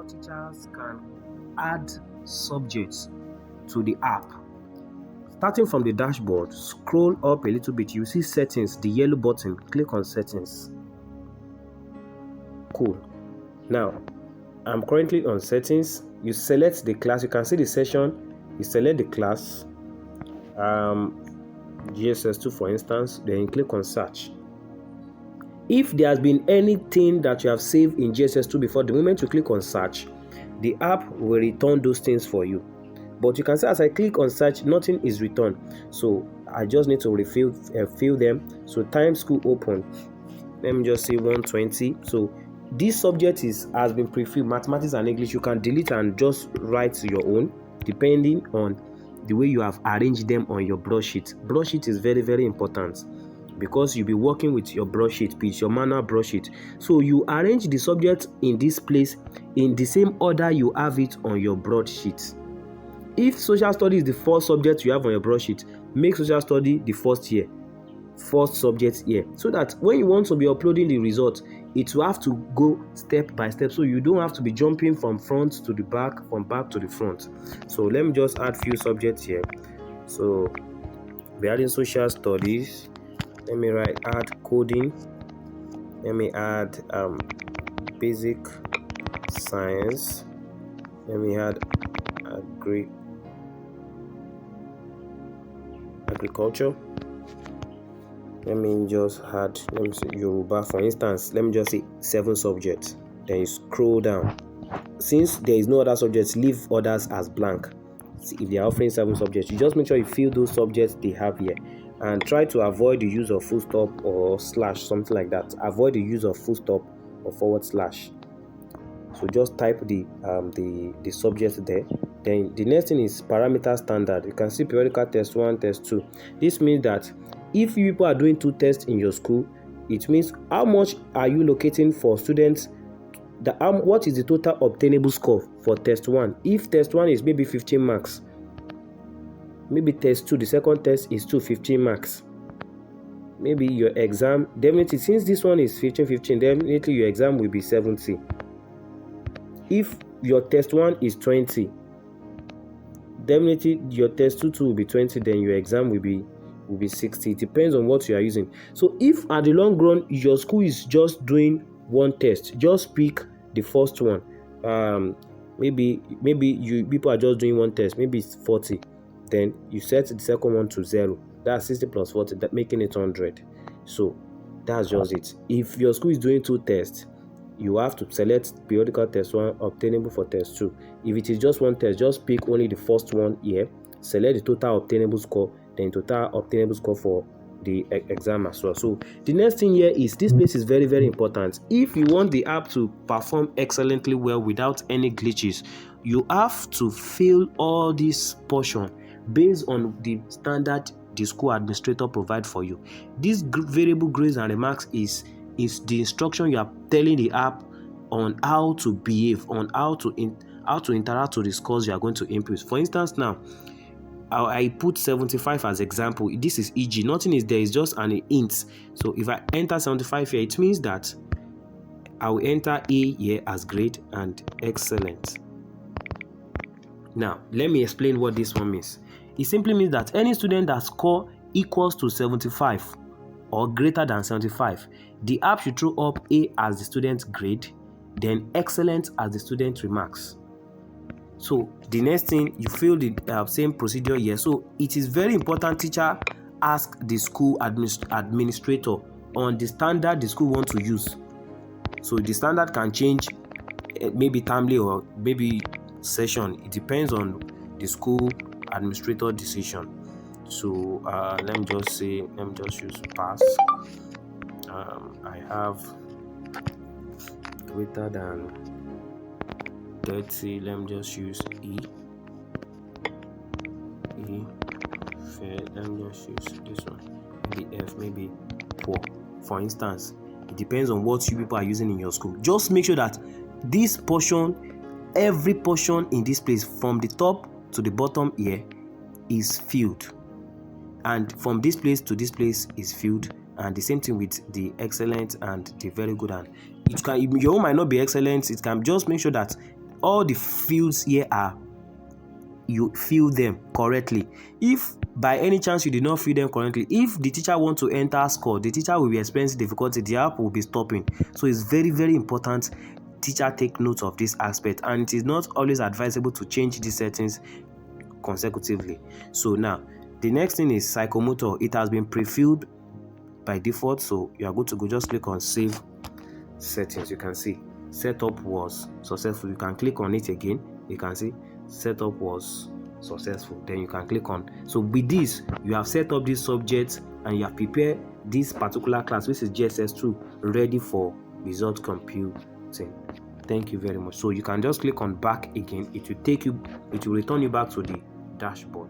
how teachers can add subjects to the app. Starting from the dashboard, scroll up a little bit, you see settings, the yellow button, click on settings. Cool. Now, I'm currently on settings. You select the class, you can see the session, you select the class, GSS2 for instance, then you click on search. If there has been anything that you have saved in GSS2 before, the moment you click on search, the app will return those things for you. But you can see as I click on search, nothing is returned. So I just need to fill them. So time school open. Let me just say 120. So this subject has been pre-filled, mathematics and English. You can delete and just write your own, depending on the way you have arranged them on your broadsheet. Broadsheet is very, very important because you'll be working with your broadsheet, with your manual broadsheet. So you arrange the subject in this place in the same order you have it on your broadsheet. If social study is the first subject you have on your broadsheet, make social study the first subject here, so that when you want to be uploading the result, it will have to go step by step, so you don't have to be jumping from front to the back, from back to the front. So let me just add few subjects here. So we're adding social studies. Let me add coding. Let me add basic science. Let me add agriculture. Let me say Yoruba for instance. Let me just say 7 subjects. Then you scroll down. Since there is no other subjects, leave others as blank. See, if they are offering 7 subjects, you just make sure you fill those subjects they have here, and try to avoid the use of full stop or slash, something like that. Avoid the use of full stop or forward slash. So just type the subject there. Then the next thing is parameter standard. You can see periodical test 1, test 2. This means that if you people are doing 2 tests in your school, it means how much are you locating for students, what is the total obtainable score for test 1. If test 1 is maybe 15 marks, maybe test 2, the second test is 15 marks. Maybe your exam, definitely since this one is 15, definitely your exam will be 70. If your test 1 is 20, definitely your test 2 will be 20, then your exam will be 60. It depends on what you are using. So if at the long run your school is just doing 1 test, just pick the first one. Maybe you people are just doing 1 test, maybe it's 40. Then you set the second one to 0. That's 60 plus 40, that making it 100. So that's just it. If your school is doing 2 tests, you have to select periodical test 1 obtainable for test 2. If it is just 1 test, just pick only the first one here, select the total obtainable score, then total obtainable score for the exam as well. So the next thing here is this place is very, very important. If you want the app to perform excellently well without any glitches, you have to fill all this portion based on the standard the school administrator provide for you. This variable grades and remarks is the instruction you are telling the app on how to behave, on how to interact with the scores you are going to input. For instance, now I put 75 as example. This is EG. Nothing is there. It's just an int. So if I enter 75 here, it means that I will enter A here as grade and excellent. Now let me explain what this one means. It simply means that any student that score equals to 75 or greater than 75, the app should throw up A as the student's grade, then excellent as the student remarks. So the next thing, you fill the same procedure here. So it is very important teacher ask the school administrator on the standard the school wants to use. So the standard can change, maybe timely or maybe session. It depends on the school administrator decision. So let me just use pass. I have greater than 30. Let me just use E. Let me just use this one. Maybe F, maybe poor. For instance, it depends on what you people are using in your school. Just make sure that this portion, every portion in this place, from the top to the bottom here, is filled, and from this place to this place is filled. And the same thing with the excellent and the very good. And it can, your own might not be excellent. It can just make sure that all the fields here are, you fill them correctly. If by any chance you did not fill them correctly, if the teacher wants to enter score, the teacher will be experiencing difficulty, the app will be stopping. So it's very, very important teacher take note of this aspect, and it is not always advisable to change these settings consecutively. So now the next thing is psychomotor. It has been pre-filled by default, so you are good to go. Just click on save settings. You can see setup was successful. You can click on it again. You can see setup was successful. Then you can click on. So with this, you have set up these subjects and you have prepared this particular class, which is GSS2, ready for result computing. Thank you very much. So you can just click on back again. It will return you back to the dashboard.